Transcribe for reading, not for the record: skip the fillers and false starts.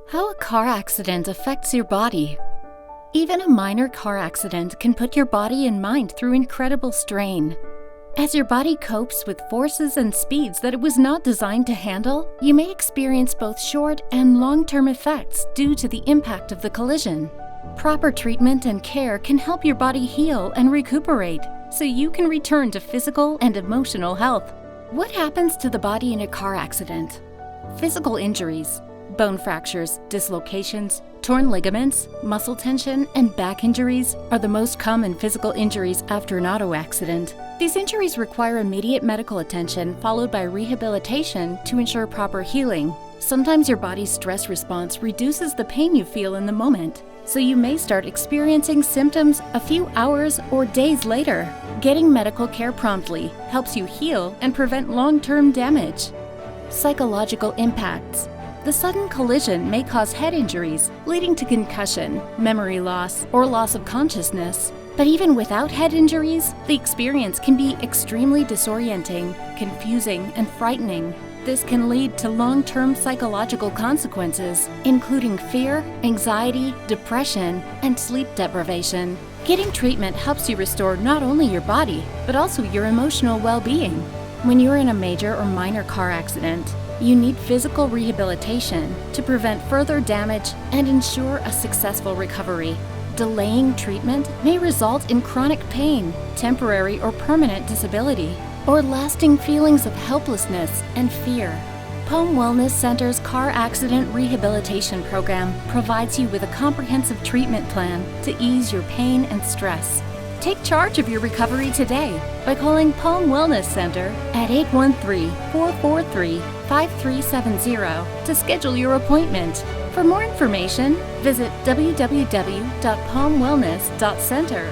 How a car accident affects your body. Even a minor car accident can put your body and mind through incredible strain. As your body copes with forces and speeds that it was not designed to handle, you may experience both short and long-term effects due to the impact of the collision. Proper treatment and care can help your body heal and recuperate, so you can return to physical and emotional health. What happens to the body in a car accident? Physical injuries. Bone fractures, dislocations, torn ligaments, muscle tension, and back injuries are the most common physical injuries after an auto accident. These injuries require immediate medical attention followed by rehabilitation to ensure proper healing. Sometimes your body's stress response reduces the pain you feel in the moment, so you may start experiencing symptoms a few hours or days later. Getting medical care promptly helps you heal and prevent long-term damage. Psychological impacts. The sudden collision may cause head injuries, leading to concussion, memory loss, or loss of consciousness. But even without head injuries, the experience can be extremely disorienting, confusing, and frightening. This can lead to long-term psychological consequences, including fear, anxiety, depression, and sleep deprivation. Getting treatment helps you restore not only your body, but also your emotional well-being. When you're in a major or minor car accident, you need physical rehabilitation to prevent further damage and ensure a successful recovery. Delaying treatment may result in chronic pain, temporary or permanent disability, or lasting feelings of helplessness and fear. Home Wellness Center's Car Accident Rehabilitation Program provides you with a comprehensive treatment plan to ease your pain and stress. Take charge of your recovery today by calling Home Wellness Center at 813-443-5370 to schedule your appointment. For more information, visit www.palmwellness.center